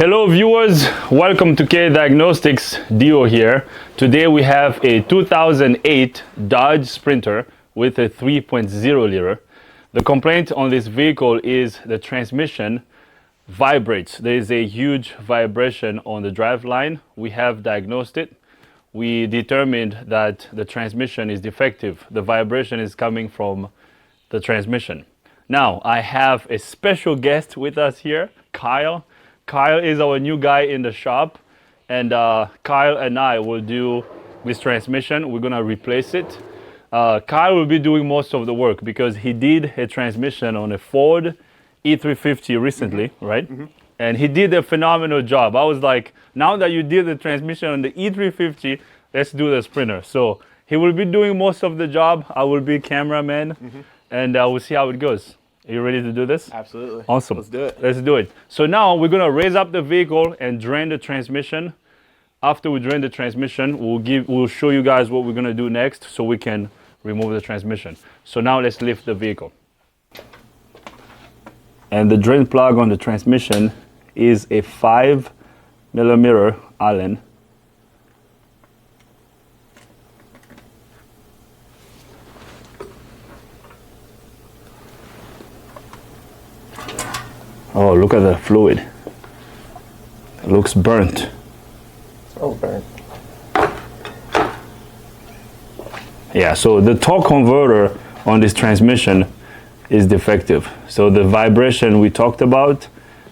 Hello viewers, welcome to K Diagnostics. Dio here. Today we have a 2008 Dodge Sprinter with a 3.0 liter. The complaint on this vehicle is the transmission vibrates. There is a huge vibration on the drive line. We have diagnosed it. We determined that the transmission is defective. The vibration is coming from the transmission. Now I have a special guest with us here, Kyle. Kyle is our new guy in the shop, and Kyle and I will do this transmission. We're gonna replace it. Kyle will be doing most of the work because he did a transmission on a Ford E350 recently, right? And he did a phenomenal job. I was like, now that you did the transmission on the E350, let's do the Sprinter. So he will be doing most of the job. I will be cameraman, and we'll see how it goes. Are you ready to do this? Absolutely. Awesome. Let's do it. Let's do it. So now we're gonna raise up the vehicle and drain the transmission. After we drain the transmission, we'll show you guys what we're gonna do next so we can remove the transmission. So now let's lift the vehicle. And the drain plug on the transmission is a 5mm Allen. Oh, look at the fluid. It looks burnt. Oh, burnt. Yeah, so the torque converter on this transmission is defective. So the vibration we talked about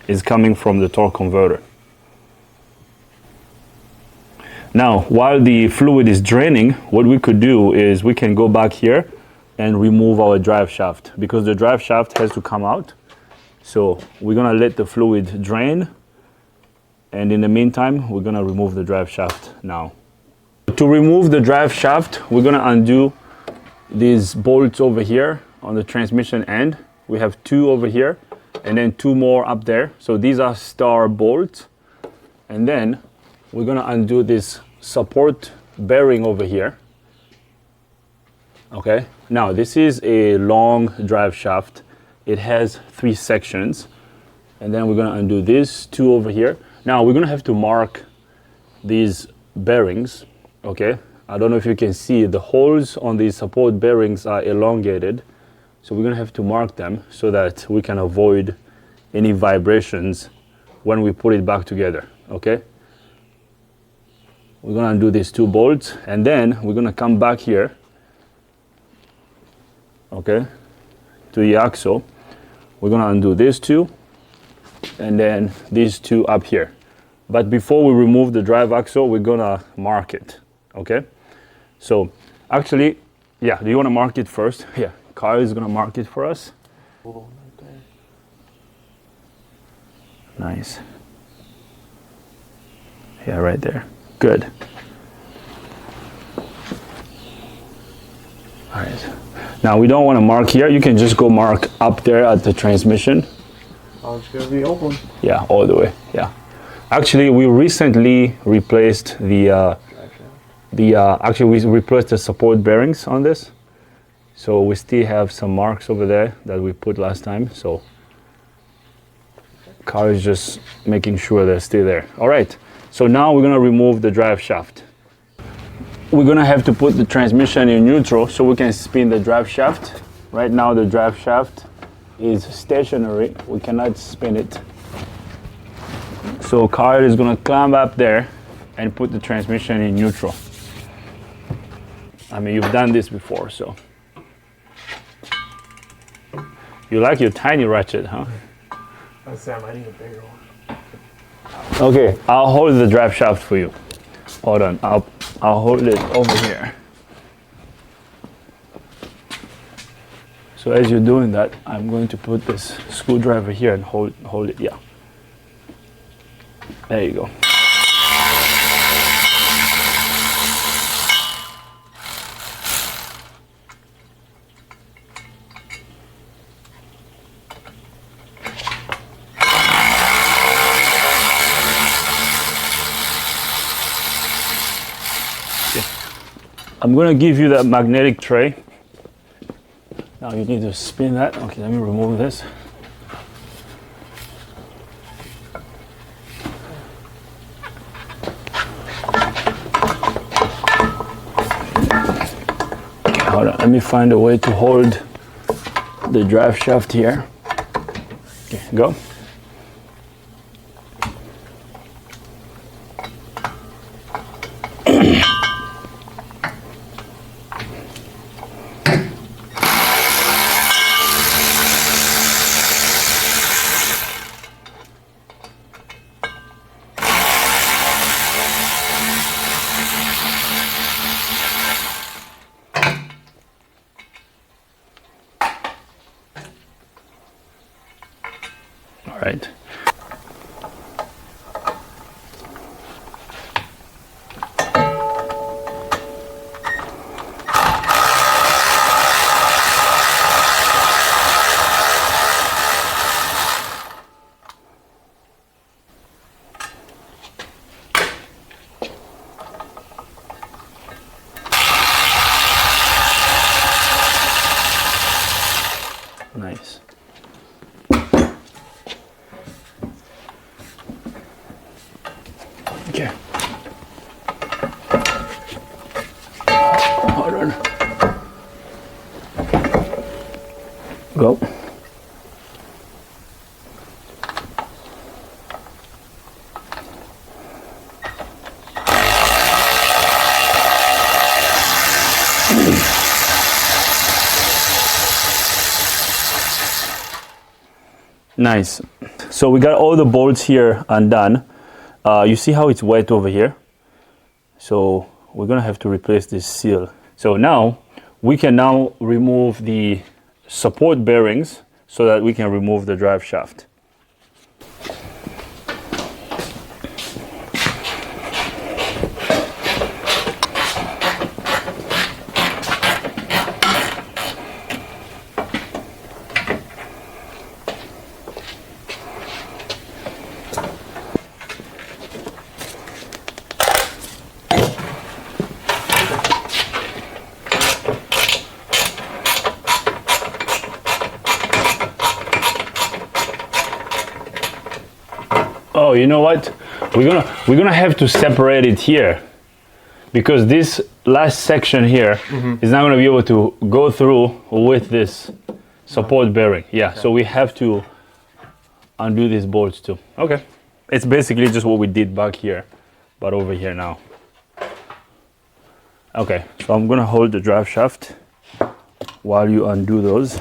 is coming from the torque converter. Now, while the fluid is draining, what we could do is we can go back here and remove our drive shaft because the drive shaft has to come out. So we're gonna let the fluid drain, and in the meantime, we're gonna remove the drive shaft now. To remove the drive shaft, we're gonna undo these bolts over here on the transmission end. We have two over here, and then two more up there. So these are star bolts. And then we're gonna undo this support bearing over here. Okay, now this is a long drive shaft. It has 3 sections, and then we're gonna undo these two over here. Now we're gonna have to mark these bearings, okay? I don't know if you can see the holes on these support bearings are elongated. So we're gonna have to mark them so that we can avoid any vibrations when we put it back together, okay? We're gonna undo these 2 bolts, and then we're gonna come back here, okay, to the axle. We're gonna undo these 2, and then these 2 up here. But before we remove the drive axle, we're gonna mark it, okay? So actually, yeah, do you wanna mark it first? Yeah, Kyle is gonna mark it for us. Nice. Yeah, right there. Good. All right. Now we don't want to mark here. You can just go mark up there at the transmission. Oh, it's gonna be open. Yeah, all the way. Yeah. Actually, we recently replaced actually we replaced the support bearings on this. So we still have some marks over there that we put last time. So car is just making sure they're still there. All right. So now we're gonna remove the drive shaft. We're gonna have to put the transmission in neutral so we can spin the drive shaft. Right now the drive shaft is stationary. We cannot spin it. So Kyle is gonna climb up there and put the transmission in neutral. I mean, you've done this before, so. You like your tiny ratchet, huh? Sam, I need a bigger one. Okay, I'll hold the drive shaft for you. Hold on, I'll hold it over here. So as you're doing that, I'm going to put this screwdriver here and hold it, yeah. There you go. I'm gonna give you that magnetic tray. Now you need to spin that. Okay, let me remove this. hold on. Let me find a way to hold the drive shaft here. Okay, go. All right. Nice. Okay. Hold on. Go. Nice. So we got all the bolts here undone. You see how it's wet over here? So we're gonna have to replace this seal. So now we can now remove the support bearings so that we can remove the drive shaft. Oh, you know what? We're gonna have to separate it here because this last section here is not gonna be able to go through with this support bearing. Yeah, so we have to undo these bolts too. Okay, it's basically just what we did back here, but over here now. Okay, so I'm gonna hold the drive shaft while you undo those.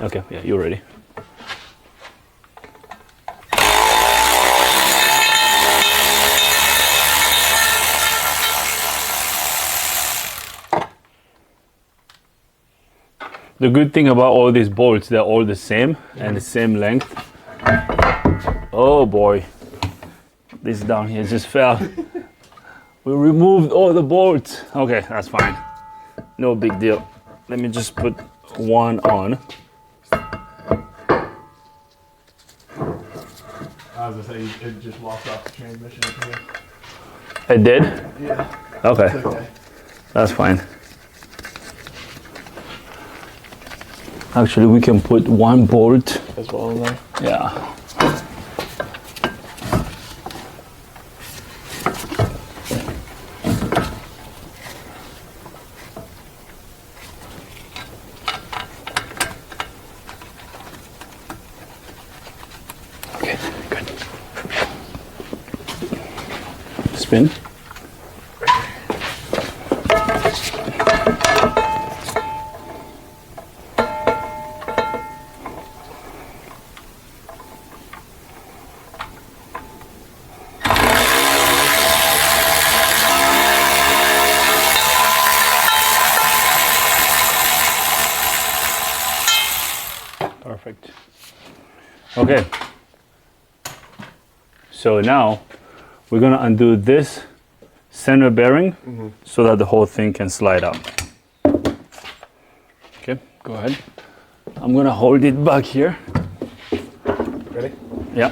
Okay, yeah, you're ready. The good thing about all these bolts, they're all the same and the same length. Oh boy, this down here just fell. We removed all the bolts. Okay, that's fine. No big deal. Let me just put one on. I was gonna say it just walked off the transmission up here. It did? Yeah. Okay, It's okay. that's fine. Actually, we can put one bolt. As well in there. Yeah. Okay, good. Spin. Perfect. Okay. So now we're gonna undo this center bearing so that the whole thing can slide out. Okay, go ahead. I'm gonna hold it back here. Ready? Yeah.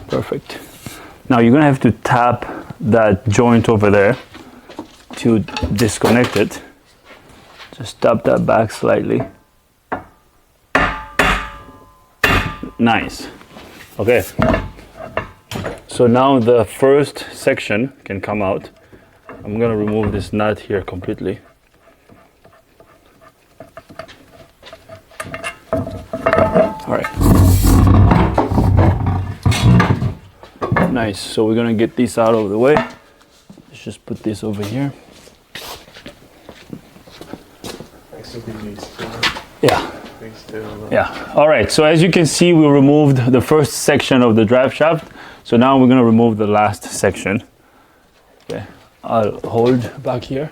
Perfect. Now you're gonna have to tap that joint over there to disconnect it. Just tap that back slightly. Nice. Okay. So now the first section can come out. I'm gonna remove this nut here completely. All right. Nice. So we're gonna get this out of the way. Let's just put this over here. Thanks to these two. Yeah. These two. Yeah. All right. So as you can see, we removed the first section of the drive shaft. So now we're gonna remove the last section. Okay. I'll hold back here.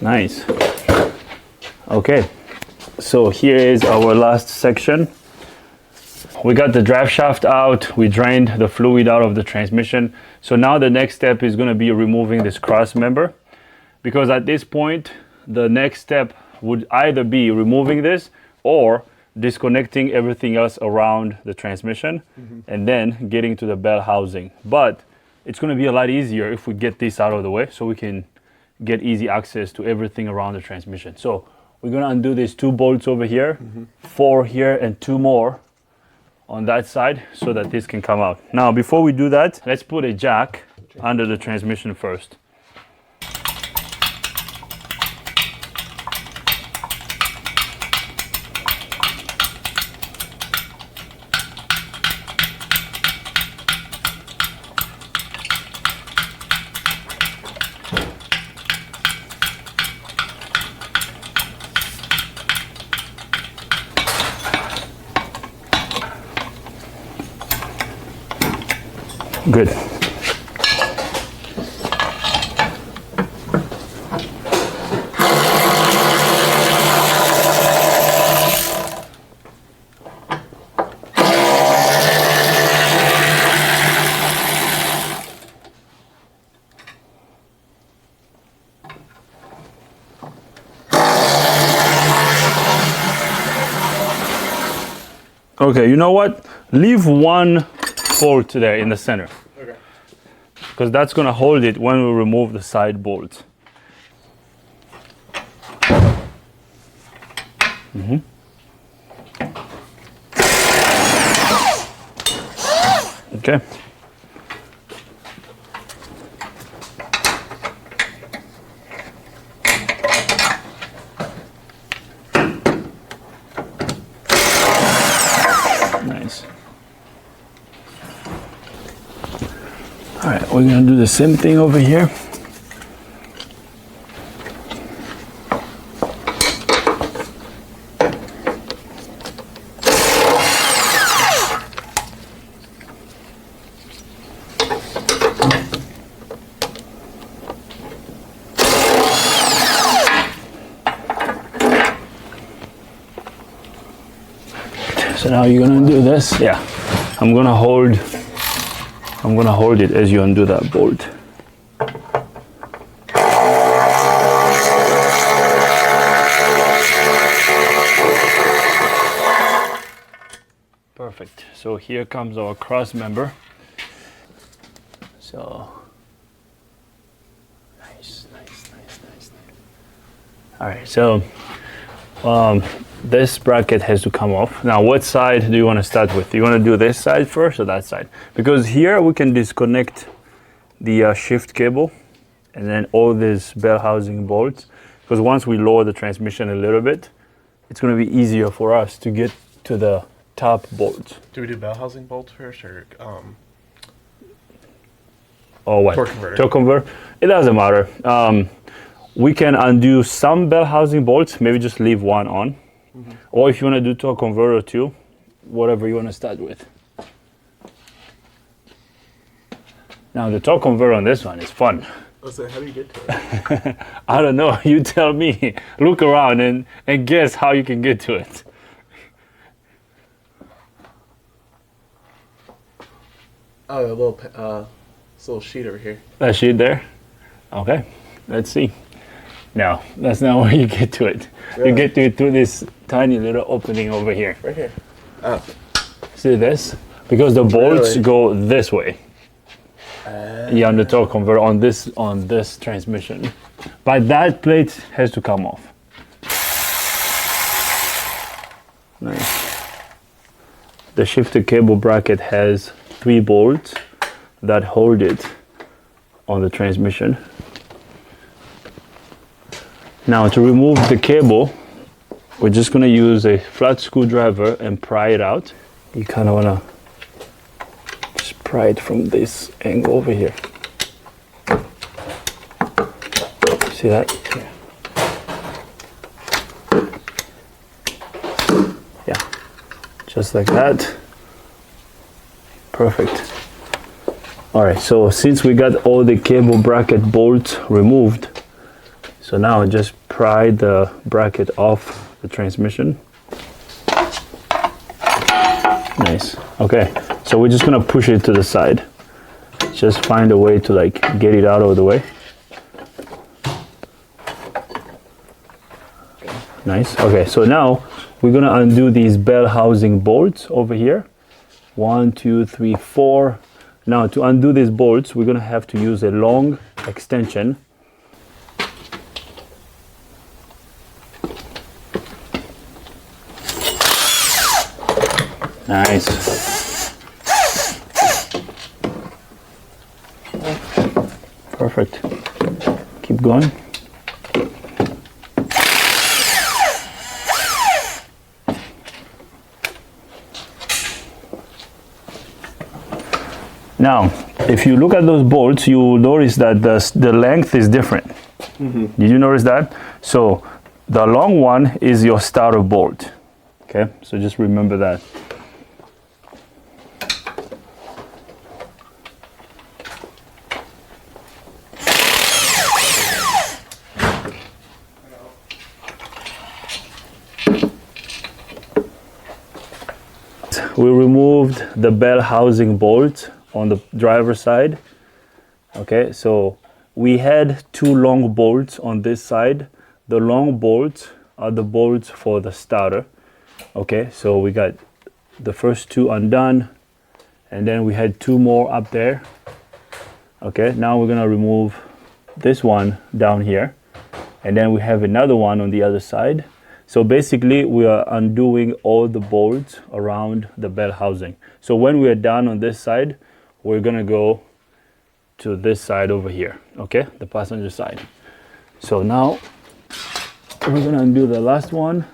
Nice. Okay, so here is our last section. We got the drive shaft out, we drained the fluid out of the transmission. So now the next step is going to be removing this cross member, because at this point the next step would either be removing this or disconnecting everything else around the transmission and then getting to the bell housing. But it's going to be a lot easier if we get this out of the way so we can get easy access to everything around the transmission. So we're gonna undo these 2 bolts over here, 4 here and 2 more on that side so that this can come out. Now before we do that, let's put a jack under the transmission first. Good. Okay, you know what? Leave one bolt there in the center. Okay. Because that's going to hold it when we remove the side bolts. Okay. Nice. All right, we're gonna do the same thing over here. So now you're gonna do this. Yeah, I'm gonna hold it as you undo that bolt. Perfect. So here comes our cross member. So nice. All right, so this bracket has to come off. Now, what side do you want to start with? Do you want to do this side first or that side? Because here we can disconnect the shift cable and then all these bell housing bolts. Because once we lower the transmission a little bit, it's going to be easier for us to get to the top bolts. Do we do bell housing bolts first or Or what? Torque converter. Torque converter. It doesn't matter. We can undo some bell housing bolts, maybe just leave one on. Or if you want to do torque converter too, whatever you want to start with. Now the torque converter on this one is fun. So how do you get to it? I don't know. You tell me. Look around and guess how you can get to it. Oh, a little, this little sheet over here. That sheet there? Okay. Let's see. No, that's not where you get to it. Really? You get to it through this tiny little opening over here. Right here. Oh. See this? Because the bolts Really? go this way. Yeah, on the torque converter on this transmission. But that plate has to come off. Nice. The shifter cable bracket has 3 bolts that hold it on the transmission. Now to remove the cable, we're just gonna use a flat screwdriver and pry it out. You kind of wanna just pry it from this angle over here. See that? Yeah, just like that. Perfect. All right, so since we got all the cable bracket bolts removed, so now just pry the bracket off the transmission. Nice. Okay, so we're just gonna push it to the side. Just find a way to like get it out of the way. Nice. Okay, so now we're gonna undo these bell housing bolts over here. 1, 2, 3, 4. Now to undo these bolts, we're gonna have to use a long extension. Nice. Perfect. Keep going. Now, if you look at those bolts, you will notice that the length is different. Did you notice that? So the long one is your starter bolt. Okay, so just remember that. We removed the bell housing bolt on the driver's side. Okay, so we had 2 long bolts on this side. The long bolts are the bolts for the starter. Okay, so we got the first 2 undone, and then we had 2 more up there. Okay, now we're gonna remove this one down here, and then we have another one on the other side. So basically we are undoing all the bolts around the bell housing. So when we are done on this side, we're gonna go to this side over here, okay, the passenger side. So now we're gonna undo the last one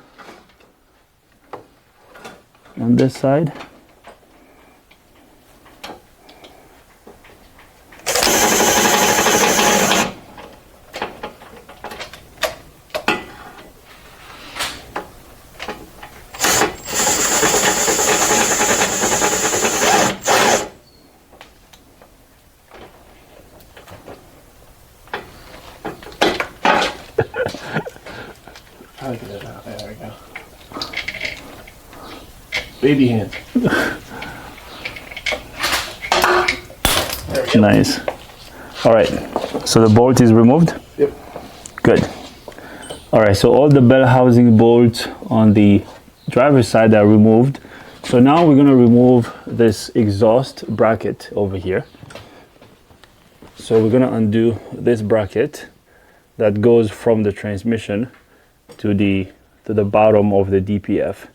on this side. I'll get it out. There we go. Baby hands. There we go. Nice. All right, so the bolt is removed? Yep. Good. All right, so all the bell housing bolts on the driver's side are removed. So now we're gonna remove this exhaust bracket over here. So we're gonna undo this bracket that goes from the transmission to the bottom of the DPF.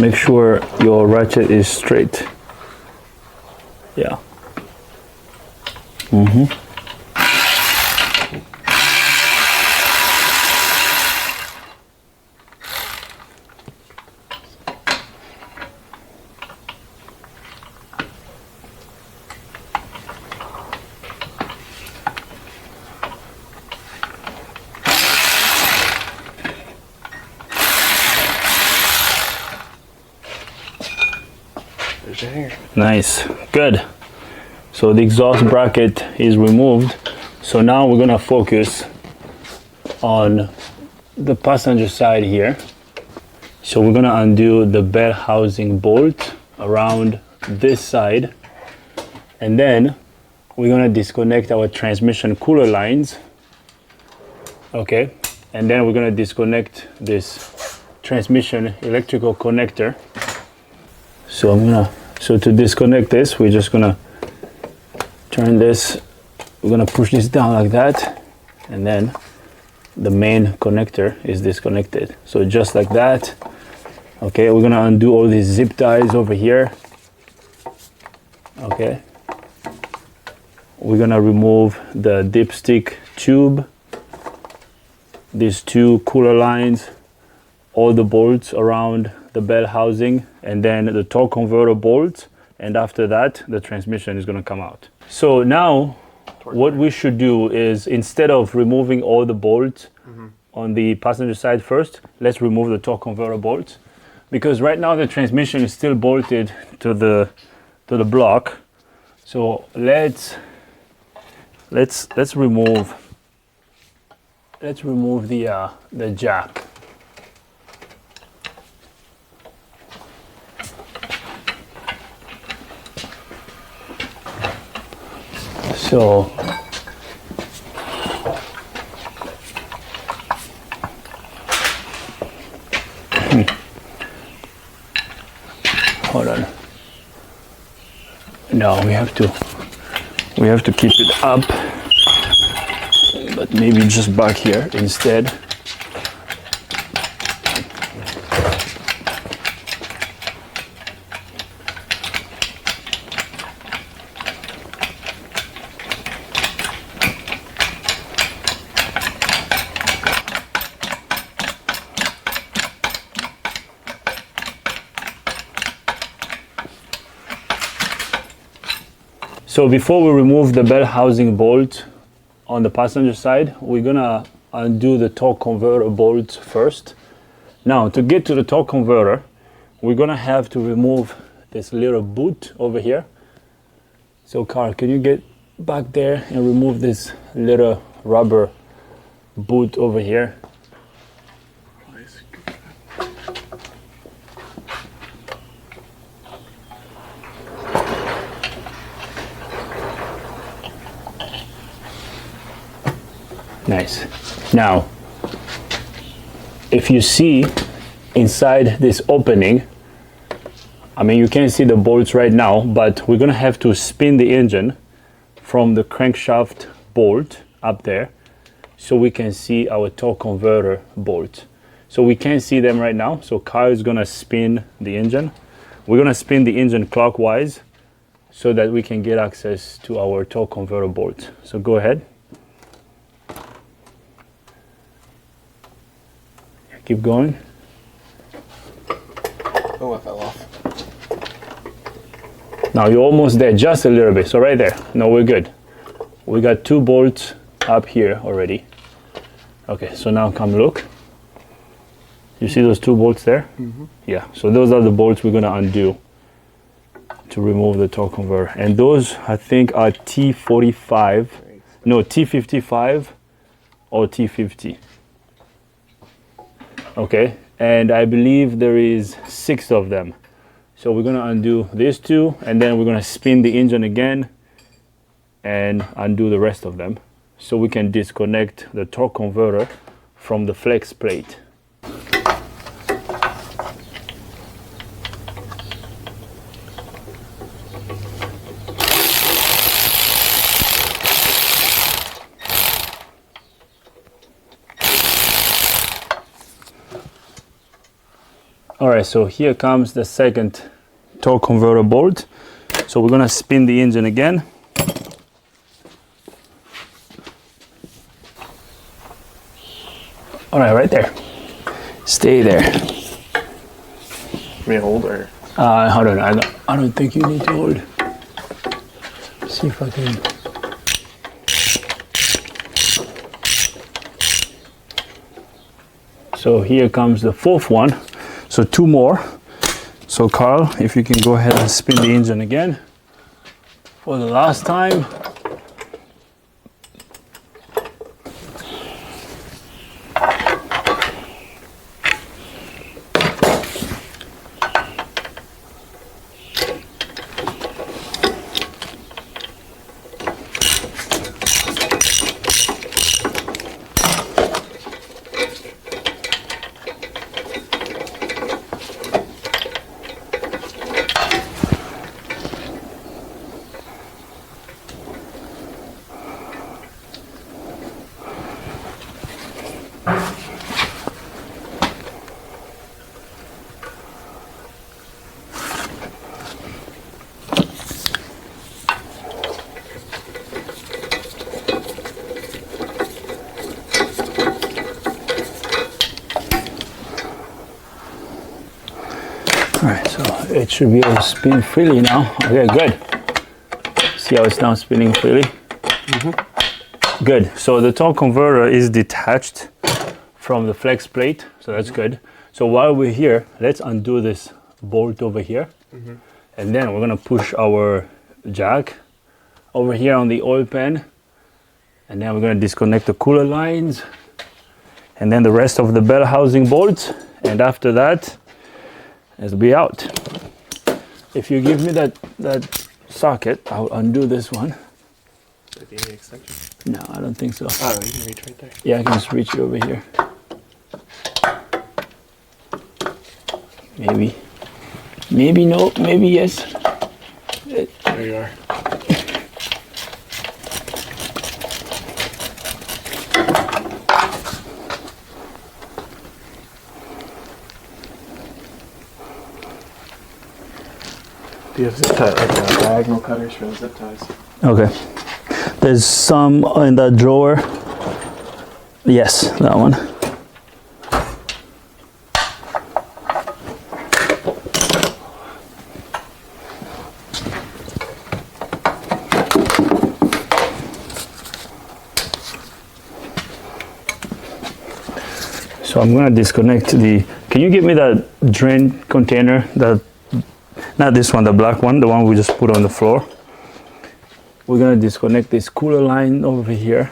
Make sure your ratchet is straight. Yeah. There's a hanger. Nice, good. So the exhaust bracket is removed. So now we're gonna focus on the passenger side here. So we're gonna undo the bell housing bolt around this side, and then we're gonna disconnect our transmission cooler lines. Okay, and then we're gonna disconnect this transmission electrical connector. So to disconnect this, we're just gonna turn this, we're gonna push this down like that, and then the main connector is disconnected. So just like that. Okay, we're gonna undo all these zip ties over here. Okay. We're gonna remove the dipstick tube, these two cooler lines, all the bolts around the bell housing, and then the torque converter bolts, and after that the transmission is going to come out. So now what we should do is, instead of removing all the bolts on the passenger side first, let's remove the torque converter bolts, because right now the transmission is still bolted to the block. So let's remove the jack. So hold on. No, we have to keep it up, but maybe just back here instead. So before we remove the bell housing bolt on the passenger side, we're gonna undo the torque converter bolts first. Now, to get to the torque converter, we're gonna have to remove this little boot over here. So Carl, can you get back there and remove this little rubber boot over here? Nice. Now, if you see inside this opening, I mean, you can't see the bolts right now, but we're gonna have to spin the engine from the crankshaft bolt up there so we can see our torque converter bolt. So we can't see them right now, so Kyle is gonna spin the engine. We're gonna spin the engine clockwise so that we can get access to our torque converter bolt. So go ahead. Keep going. Oh, I fell off. Now you're almost there, just a little bit. So right there. No, we're good. We got two bolts up here already. Okay, so now come look. You see those two bolts there? Mm-hmm. Yeah, so those are the bolts we're gonna undo to remove the torque converter. And those, I think, are T45, no, T55 or T50. Okay, and I believe there is 6 of them. So we're gonna undo these two, and then we're gonna spin the engine again and undo the rest of them so we can disconnect the torque converter from the flex plate. All right, so here comes the second torque converter bolt. So we're gonna spin the engine again. All right there. Stay there. May I hold or? Hold on. I don't think you need to hold. See if I can. So here comes the fourth one. So two more. So Carl, if you can go ahead and spin the engine again for the last time. All right, so it should be able to spin freely now. Okay, good. See how it's now spinning freely? Good. So the torque converter is detached from the flex plate, so that's good. So while we're here, let's undo this bolt over here. And then we're gonna push our jack over here on the oil pan. And then we're gonna disconnect the cooler lines. And then the rest of the bell housing bolts. And after that, it'll be out. If you give me that socket, I'll undo this one. Do you need an extension? No, I don't think so. Oh, you can reach right there. Yeah, I can just reach it over here. Maybe. Maybe no, maybe yes. There you are. Do you have zip tie, like diagonal cutters for the zip ties? Okay. There's some in that drawer. Yes, that one. So I'm gonna disconnect the, can you give me that drain container, not this one, the black one, the one we just put on the floor. We're gonna disconnect this cooler line over here.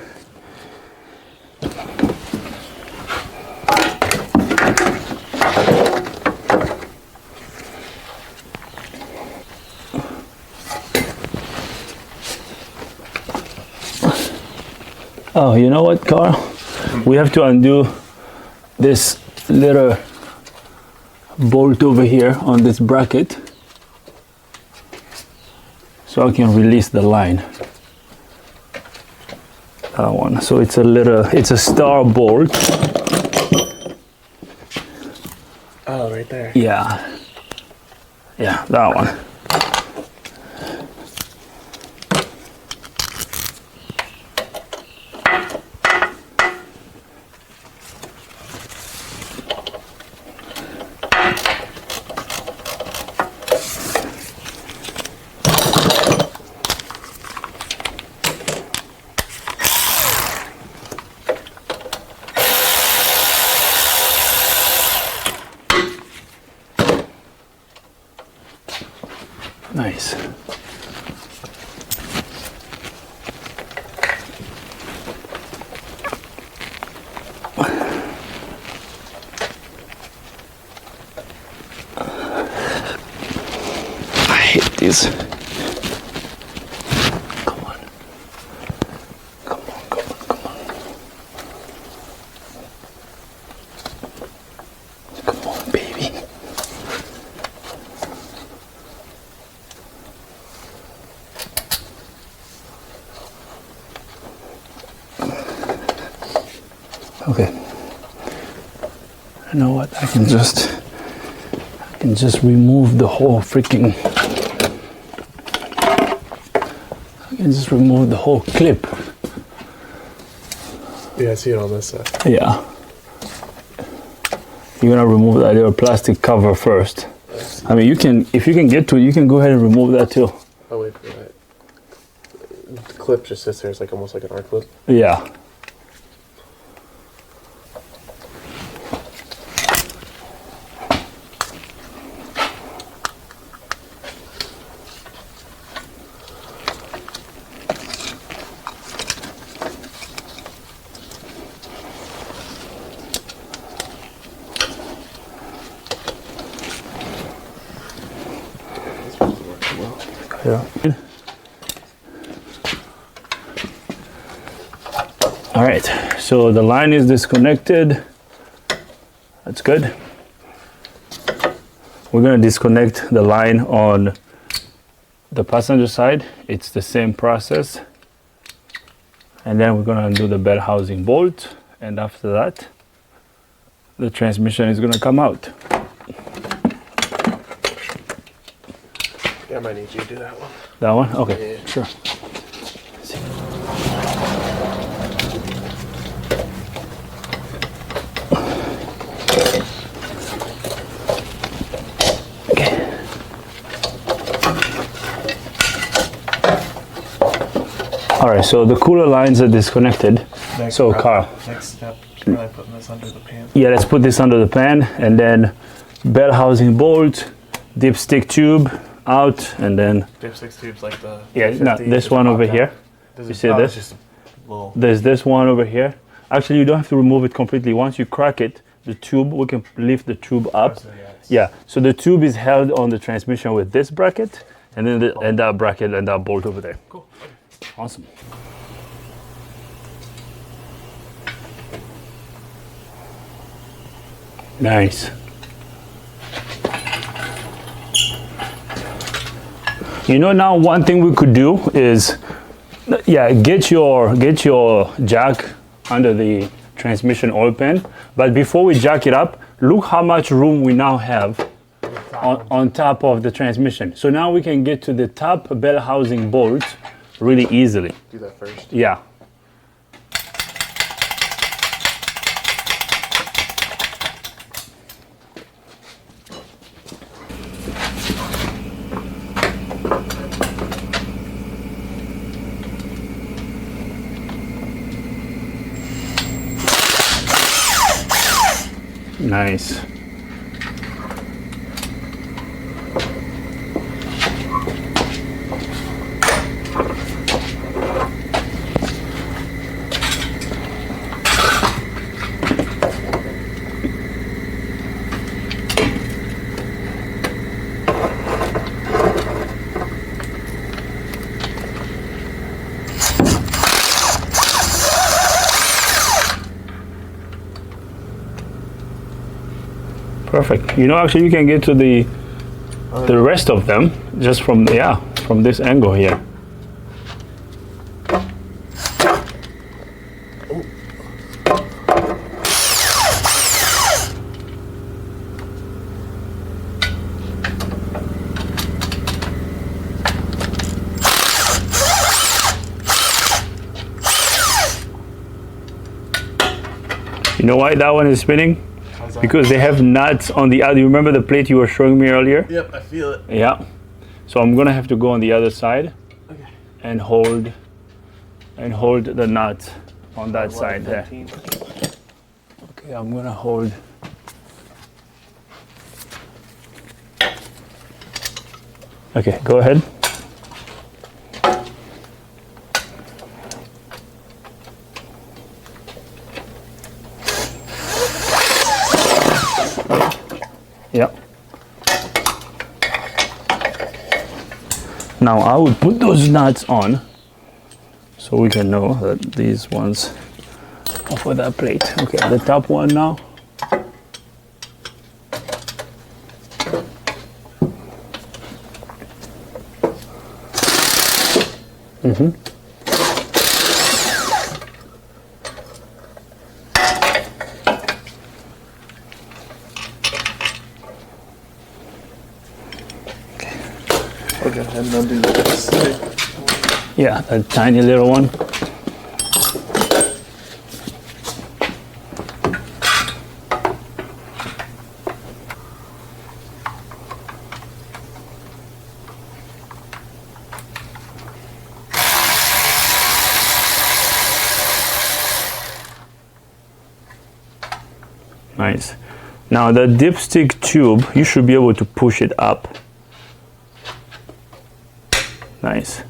Oh, you know what, Carl? We have to undo this little bolt over here on this bracket so I can release the line. That one. So it's a star bolt. Oh, right there. Yeah. Yeah, that one. Nice. I hate these. Come on. Come on, come on, come on. Come on, baby. Okay. You know what? I can just remove the whole freaking. I can just remove the whole clip. Yeah, I see it on this side. Yeah. You're gonna remove that little plastic cover first. I mean, you can, if you can get to it, you can go ahead and remove that too. Oh wait for that. The clip just sits there. It's like almost like an R clip. Yeah. Yeah. All right, so the line is disconnected. That's good. We're gonna disconnect the line on the passenger side. It's the same process. And then we're gonna undo the bell housing bolt. And after that, the transmission is gonna come out. Yeah, I might need you to do that one. That one? Okay, Yeah. sure. Okay. All right, so the cooler lines are disconnected. So, Carl. Next step is probably putting this under the pan. Yeah, let's put this under the pan and then bell housing bolt, dipstick tube out, and then Dipstick tubes like the. yeah, no, 50 this just one pop over out. here. Does You it- see oh, this? It's just a little. There's this one over here. Actually, you don't have to remove it completely. Once you crack it, the tube, we can lift the tube up. So, yeah, it's- Yeah, so the tube is held on the transmission with this bracket, and then and that bracket and that bolt over there. Cool. Awesome. Nice. You know, now one thing we could do is, yeah, get your jack under the transmission oil pan. But before we jack it up, look how much room we now have on top of the transmission. So now we can get to the top bell housing bolt really easily. Do that first. Yeah. Nice. Perfect. You know, actually, you can get to the rest of them just from from this angle here. You know why that one is spinning? Because they have nuts on the other. You remember the plate you were showing me earlier? Yep, I feel it. Yeah. So I'm gonna have to go on the other side Okay. and hold the nut on that side there. 15. Okay, I'm gonna hold. Okay, go ahead. Yeah. Now I will put those nuts on so we can know that these ones are for that plate. Okay, the top one now. I'll go ahead and undo this. Yeah, that tiny little one. Nice. Now the dipstick tube, you should be able to push it up. Nice.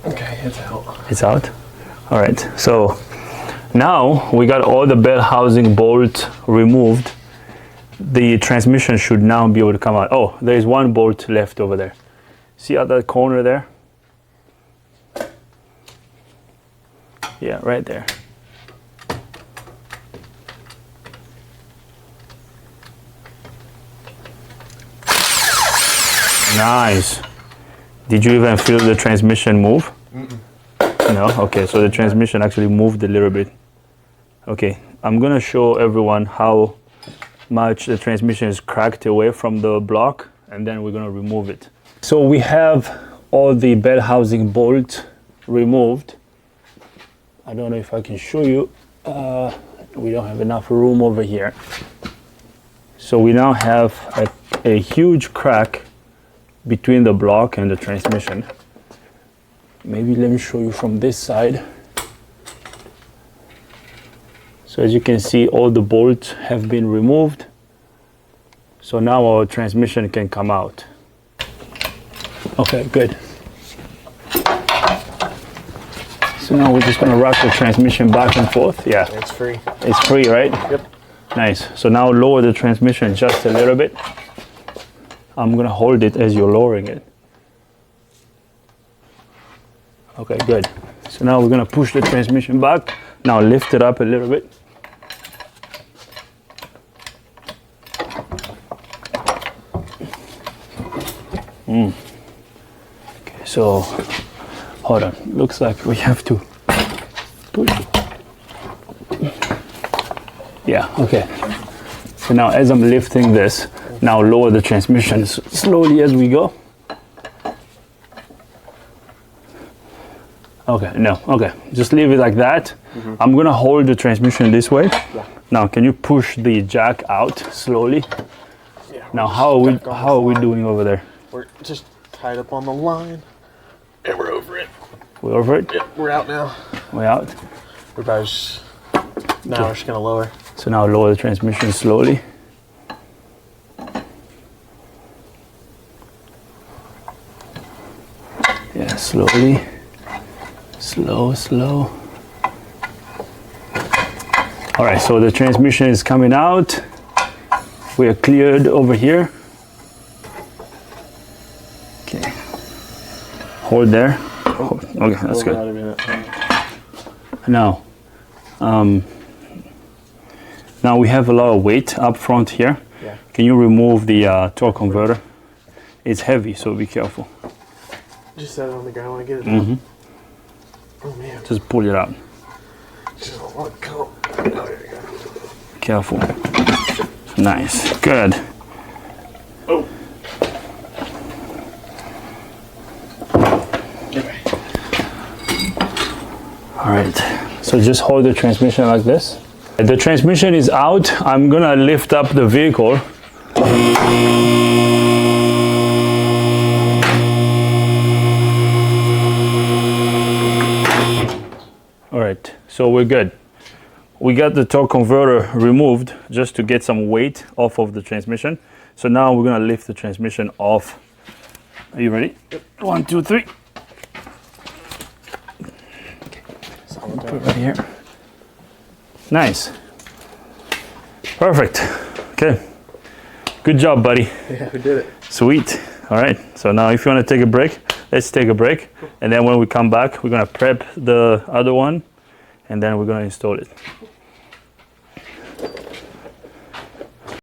Okay, it's out. It's out. All right. So now we got all the bell housing bolts removed. The transmission should now be able to come out. Oh, there is one bolt left over there. See at that corner there? Yeah, right there. Nice. Did you even feel the transmission move? No? Okay, so the transmission actually moved a little bit. Okay, I'm gonna show everyone how much the transmission is cracked away from the block, and then we're gonna remove it. So we have all the bell housing bolts removed. I don't know if I can show you. We don't have enough room over here. So we now have a huge crack between the block and the transmission. Maybe let me show you from this side. So as you can see, all the bolts have been removed. So now our transmission can come out. Okay, good. So now we're just gonna rock the transmission back and forth. Yeah, It's free. it's free, right? Yep. Nice. So now lower the transmission just a little bit. I'm gonna hold it as you're lowering it. Okay, good. So now we're gonna push the transmission back. Now lift it up a little bit. Okay, so hold on. Looks like we have to push it. Yeah, okay. So now as I'm lifting this, now lower the transmission slowly as we go. Okay, no, okay. Just leave it like that. I'm gonna hold the transmission this way. Yeah. Now, can you push the jack out slowly? Yeah. Now, we're how are we stuck on this line. doing over there? We're just tied up on the line, and we're over it. We over it? Yep, we're out now. We out? We're about now we're just gonna lower. So now lower the transmission slowly. Yeah, slowly. Slow, slow. All right, so the transmission is coming out. We are cleared over here. Okay. Hold there. Okay, that's good. Out of it. Now, now we have a lot of weight up front here. Yeah. Can you remove the torque converter? It's heavy, so be careful. Just set it on the ground when I get it. Oh man. Just pull it out. Just don't want to come. Oh, there you go. Careful. Nice. Good. Oh. Okay. All right. So just hold the transmission like this. The transmission is out. I'm gonna lift up the vehicle. All right, so we're good. We got the torque converter removed just to get some weight off of the transmission. So now we're gonna lift the transmission off. Are you ready? Yep. 1, 2, 3. Put it right here. Nice. Perfect. Okay. Good job, buddy. Yeah, we did it. Sweet. All right. So now if you want to take a break, let's take a break. And then when we come back, we're going to prep the other one and then we're going to install it.